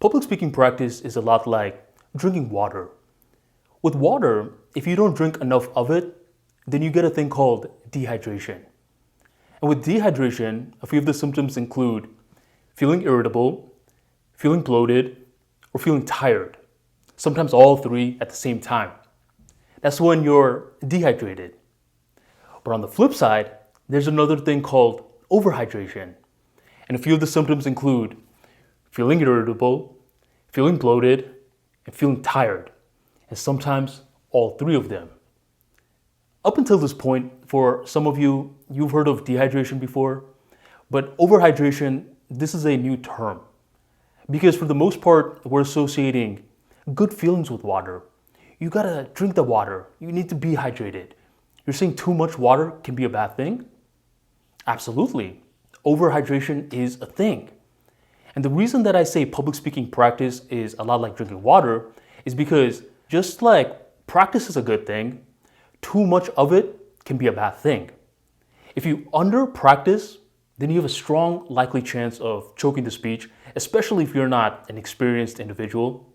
Public speaking practice is a lot like drinking water. With water, if you don't drink enough of it, then you get a thing called dehydration. And with dehydration, a few of the symptoms include feeling irritable, feeling bloated, or feeling tired. Sometimes all three at the same time. That's when you're dehydrated. But on the flip side, there's another thing called overhydration. And a few of the symptoms include feeling irritable, feeling bloated, and feeling tired. And sometimes all three of them. Up until this point, for some of you, you've heard of dehydration before, but overhydration, this is a new term. Because for the most part, we're associating good feelings with water. You gotta drink the water. You need to be hydrated. You're saying too much water can be a bad thing? Absolutely. Overhydration is a thing. And the reason that I say public speaking practice is a lot like drinking water is because just like practice is a good thing, too much of it can be a bad thing. If you under practice, then you have a strong likely chance of choking the speech, especially if you're not an experienced individual.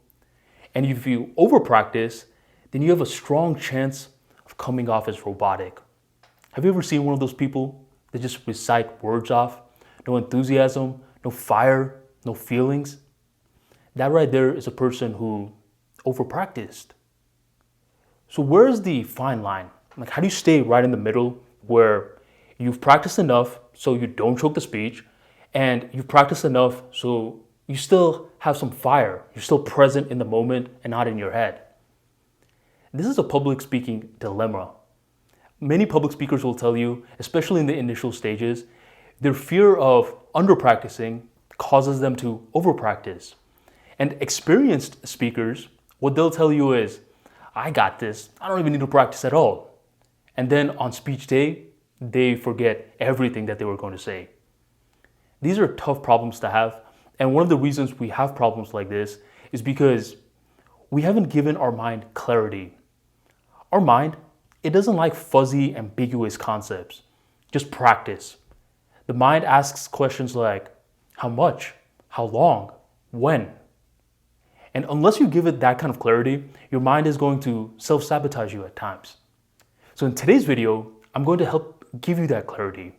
And if you over practice, then you have a strong chance of coming off as robotic. Have you ever seen one of those people that just recite words off? No enthusiasm, no fire, no feelings? That right there is a person who over-practiced. So where's the fine line? Like, how do you stay right in the middle where you've practiced enough so you don't choke the speech, and you've practiced enough so you still have some fire, you're still present in the moment and not in your head? This is a public speaking dilemma. Many public speakers will tell you, especially in the initial stages, their fear of under-practicing causes them to over-practice. And experienced speakers, what they'll tell you is, I got this, I don't even need to practice at all. And then on speech day, they forget everything that they were going to say. These are tough problems to have. And one of the reasons we have problems like this is because we haven't given our mind clarity. Our mind, it doesn't like fuzzy, ambiguous concepts. Just practice. The mind asks questions like, how much? How long? When? And unless you give it that kind of clarity, your mind is going to self-sabotage you at times. So in today's video, I'm going to help give you that clarity.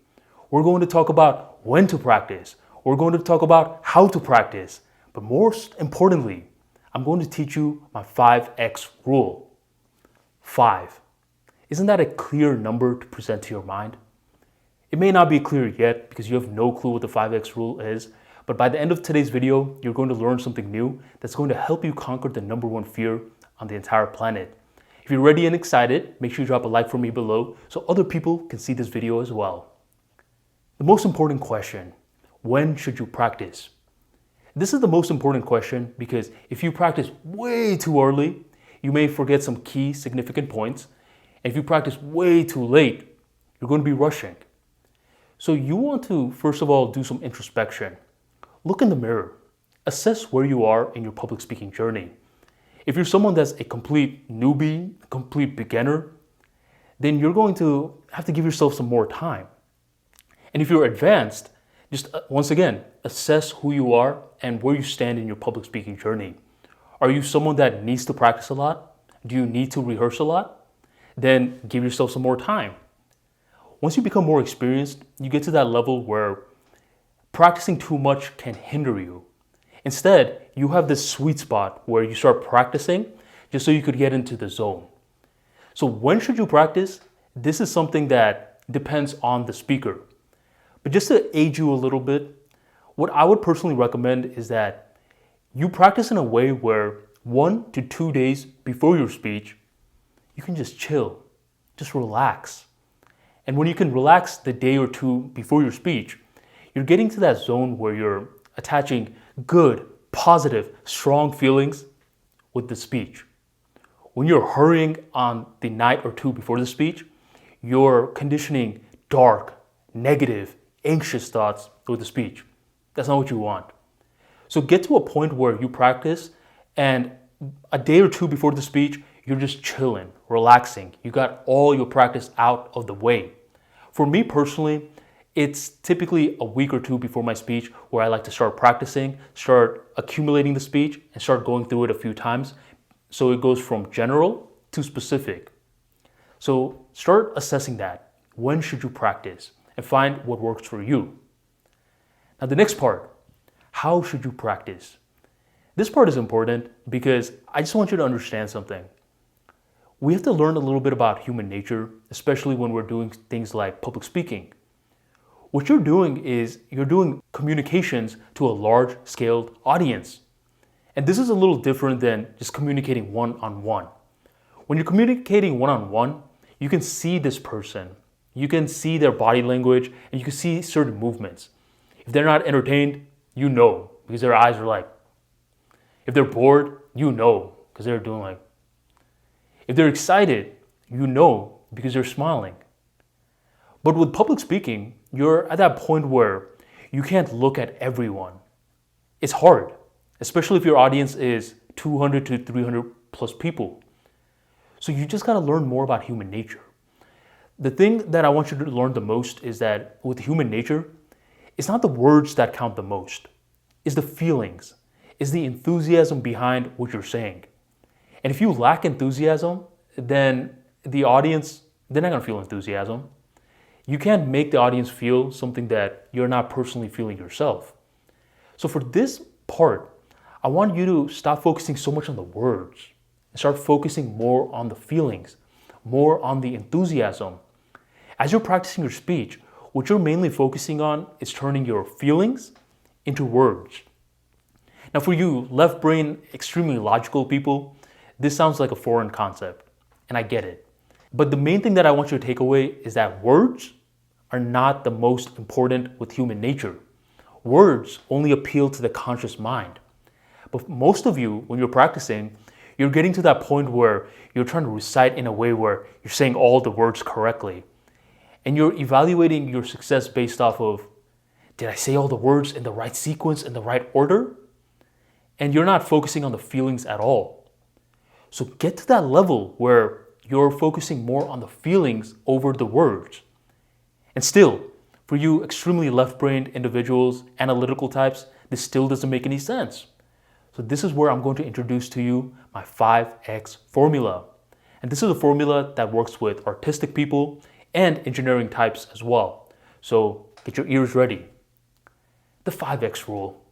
We're going to talk about when to practice. We're going to talk about how to practice. But most importantly, I'm going to teach you my 5X rule. 5. Isn't that a clear number to present to your mind? It may not be clear yet because you have no clue what the 5X rule is, but by the end of today's video, you're going to learn something new that's going to help you conquer the number one fear on the entire planet. If you're ready and excited, make sure you drop a like for me below so other people can see this video as well. The most important question, when should you practice? This is the most important question because if you practice way too early, you may forget some key significant points. And if you practice way too late, you're going to be rushing. So you want to, first of all, do some introspection. Look in the mirror. Assess where you are in your public speaking journey. If you're someone that's a complete newbie, a complete beginner, then you're going to have to give yourself some more time. And if you're advanced, just once again, assess who you are and where you stand in your public speaking journey. Are you someone that needs to practice a lot? Do you need to rehearse a lot? Then give yourself some more time. Once you become more experienced, you get to that level where practicing too much can hinder you. Instead, you have this sweet spot where you start practicing just so you could get into the zone. So when should you practice? This is something that depends on the speaker. But just to aid you a little bit, what I would personally recommend is that you practice in a way where 1 to 2 days before your speech, you can just chill, just relax. And when you can relax the day or two before your speech, you're getting to that zone where you're attaching good, positive, strong feelings with the speech. When you're hurrying on the night or two before the speech, you're conditioning dark, negative, anxious thoughts with the speech. That's not what you want. So get to a point where you practice and a day or two before the speech, you're just chilling, relaxing. You got all your practice out of the way. For me personally, It's typically a week or two before my speech where I like to start practicing, start accumulating the speech, and start going through it a few times. So it goes from general to specific. So start assessing that. When should you practice? And find what works for you. Now the next part, how should you practice? This part is important because I just want you to understand something. We have to learn a little bit about human nature, especially when we're doing things like public speaking. What you're doing is you're doing communications to a large-scaled audience. And this is a little different than just communicating one-on-one. When you're communicating one-on-one, you can see this person. You can see their body language, and you can see certain movements. If they're not entertained, you know, because their eyes are like. If they're bored, you know, because they're doing like. If they're excited, you know, because they're smiling. But with public speaking, you're at that point where you can't look at everyone. It's hard, especially if your audience is 200 to 300 plus people. So you just gotta learn more about human nature. The thing that I want you to learn the most is that with human nature, it's not the words that count the most. It's the feelings. It's the enthusiasm behind what you're saying. And if you lack enthusiasm, then the audience, they're not gonna feel enthusiasm. You can't make the audience feel something that you're not personally feeling yourself. So for this part, I want you to stop focusing so much on the words and start focusing more on the feelings, more on the enthusiasm. As you're practicing your speech, what you're mainly focusing on is turning your feelings into words. Now for you left brain, extremely logical people, this sounds like a foreign concept, and I get it. But the main thing that I want you to take away is that words are not the most important with human nature. Words only appeal to the conscious mind. But most of you, when you're practicing, you're getting to that point where you're trying to recite in a way where you're saying all the words correctly. And you're evaluating your success based off of, did I say all the words in the right sequence, in the right order? And you're not focusing on the feelings at all. So get to that level where you're focusing more on the feelings over the words. And still, for you extremely left-brained individuals, analytical types, this still doesn't make any sense. So this is where I'm going to introduce to you my 5X formula. And this is a formula that works with artistic people and engineering types as well. So get your ears ready. The 5X rule.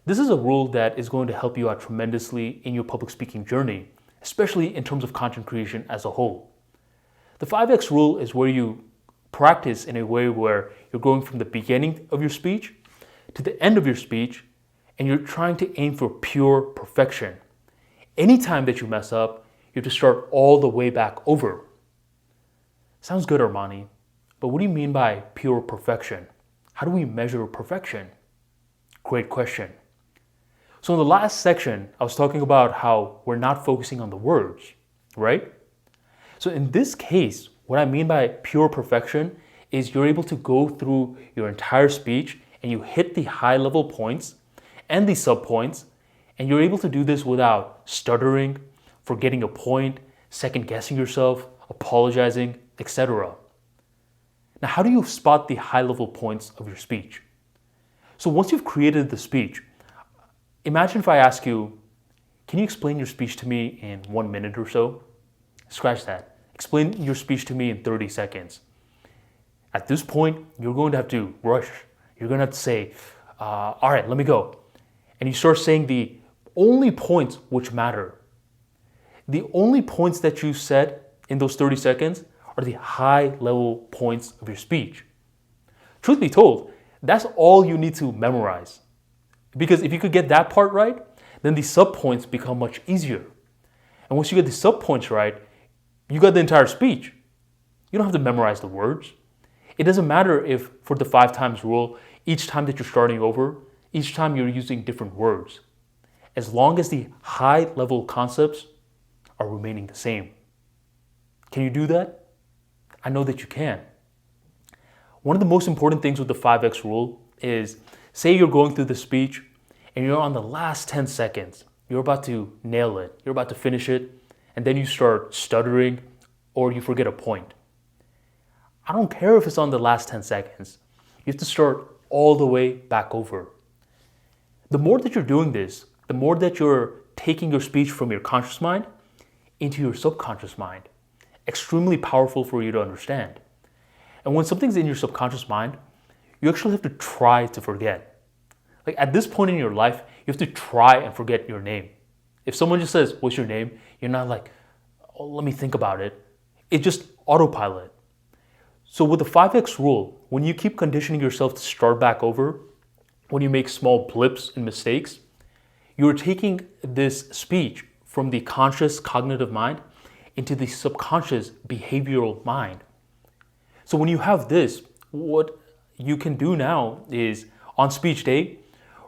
This is a rule that is going to help you out tremendously in your public speaking journey, especially in terms of content creation as a whole. The 5X rule is where you practice in a way where you're going from the beginning of your speech to the end of your speech, and you're trying to aim for pure perfection. Anytime that you mess up, you have to start all the way back over. Sounds good, Armani, but what do you mean by pure perfection? How do we measure perfection? Great question. So in the last section, I was talking about how we're not focusing on the words, right? So in this case, what I mean by pure perfection is you're able to go through your entire speech and you hit the high level points and the sub points, and you're able to do this without stuttering, forgetting a point, second guessing yourself, apologizing, etc. Now, how do you spot the high level points of your speech? So once you've created the speech, imagine if I ask you, can you explain your speech to me in 1 minute or so? Scratch that. Explain your speech to me in 30 seconds. At this point, you're going to have to rush. You're going to have to say, all right, let me go. And you start saying the only points which matter. The only points that you said in those 30 seconds are the high level points of your speech. Truth be told, that's all you need to memorize. Because if you could get that part right, then the sub points become much easier. And once you get the sub points right, you got the entire speech. You don't have to memorize the words. It doesn't matter if for the 5 times rule, each time that you're starting over, each time you're using different words. As long as the high level concepts are remaining the same. Can you do that? I know that you can. One of the most important things with the 5X rule is, say you're going through the speech and you're on the last 10 seconds. You're about to nail it. You're about to finish it. And then you start stuttering or you forget a point. I don't care if it's on the last 10 seconds. You have to start all the way back over. The more that you're doing this, the more that you're taking your speech from your conscious mind into your subconscious mind. Extremely powerful for you to understand. And when something's in your subconscious mind, you actually have to try to forget. Like at this point in your life, you have to try and forget your name. If someone just says, "What's your name?" You're not like, "Oh, let me think about it." It's just autopilot. So with the 5X rule, when you keep conditioning yourself to start back over, when you make small blips and mistakes, you're taking this speech from the conscious cognitive mind into the subconscious behavioral mind. So when you have this, what you can do now is on speech day,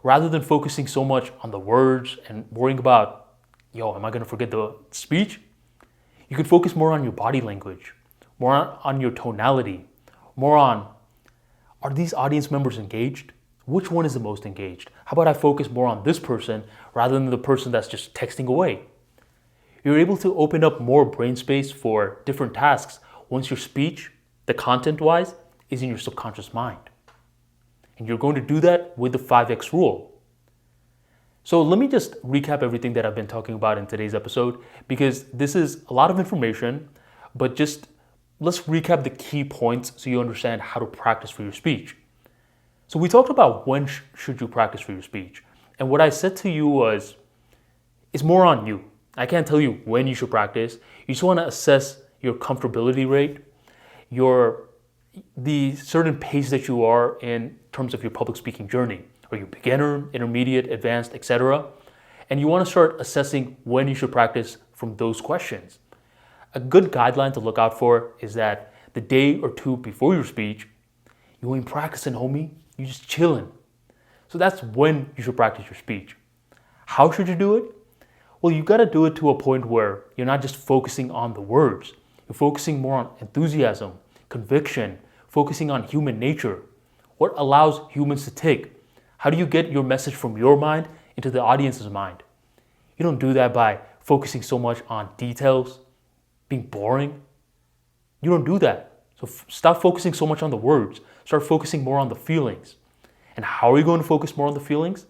rather than focusing so much on the words and worrying about, am I going to forget the speech? You can focus more on your body language, more on your tonality, more on, are these audience members engaged? Which one is the most engaged? How about I focus more on this person rather than the person that's just texting away? You're able to open up more brain space for different tasks once your speech, the content-wise, is in your subconscious mind. And you're going to do that with the 5X rule. So let me just recap everything that I've been talking about in today's episode, because this is a lot of information, but just let's recap the key points so you understand how to practice for your speech. So we talked about when should you practice for your speech. And what I said to you was, it's more on you. I can't tell you when you should practice. You just want to assess your comfortability rate, the certain pace that you are in terms of your public speaking journey. Are you beginner, intermediate, advanced, etc.? And you want to start assessing when you should practice from those questions. A good guideline to look out for is that the day or two before your speech, you ain't practicing, homie. You're just chilling. So that's when you should practice your speech. How should you do it? Well, you got to do it to a point where you're not just focusing on the words. You're focusing more on enthusiasm, conviction, focusing on human nature. What allows humans to tick? How do you get your message from your mind into the audience's mind? You don't do that by focusing so much on details, being boring. You don't do that. So stop focusing so much on the words. Start focusing more on the feelings. And how are you going to focus more on the feelings?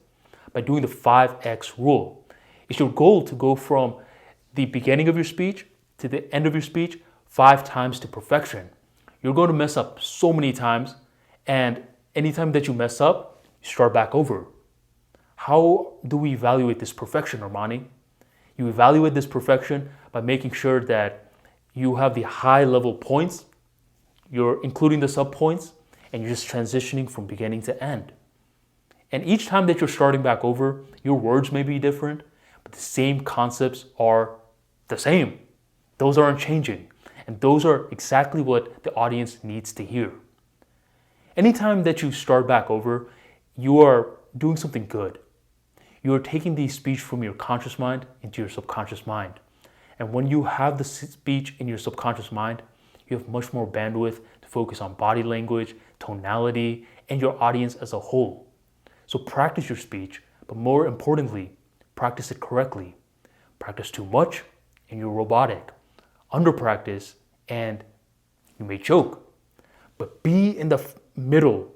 By doing the 5X rule. It's your goal to go from the beginning of your speech to the end of your speech 5 times to perfection. You're going to mess up so many times, and anytime that you mess up, you start back over. How do we evaluate this perfection, Armani? You evaluate this perfection by making sure that you have the high level points, you're including the sub points, and you're just transitioning from beginning to end. And each time that you're starting back over, your words may be different, but the same concepts are the same. Those aren't changing. And those are exactly what the audience needs to hear. Anytime that you start back over, you are doing something good. You are taking the speech from your conscious mind into your subconscious mind. And when you have the speech in your subconscious mind, you have much more bandwidth to focus on body language, tonality, and your audience as a whole. So practice your speech, but more importantly, practice it correctly. Practice too much and you're robotic. Under practice and you may choke. But be in the middle.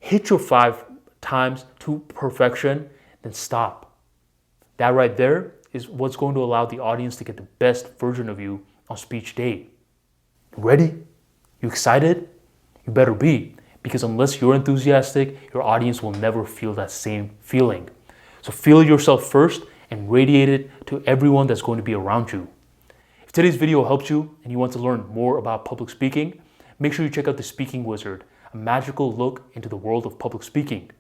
Hit your 5 times to perfection, then stop. That right there is what's going to allow the audience to get the best version of you on speech day. Ready? You excited? You better be, because unless you're enthusiastic, your audience will never feel that same feeling. So feel yourself first and radiate it to everyone that's going to be around you. If today's video helped you and you want to learn more about public speaking, make sure you check out The Speaking Wizard, a magical look into the world of public speaking.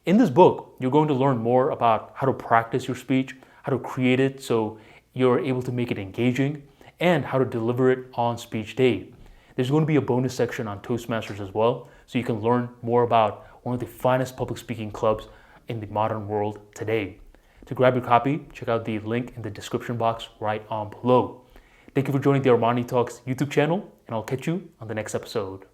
In this book, you're going to learn more about how to practice your speech, how to create it so you're able to make it engaging, and how to deliver it on speech day. There's going to be a bonus section on Toastmasters as well, so you can learn more about one of the finest public speaking clubs in the modern world today. To grab your copy, check out the link in the description box right on below. Thank you for joining the ArmaniTalks YouTube channel, and I'll catch you on the next episode.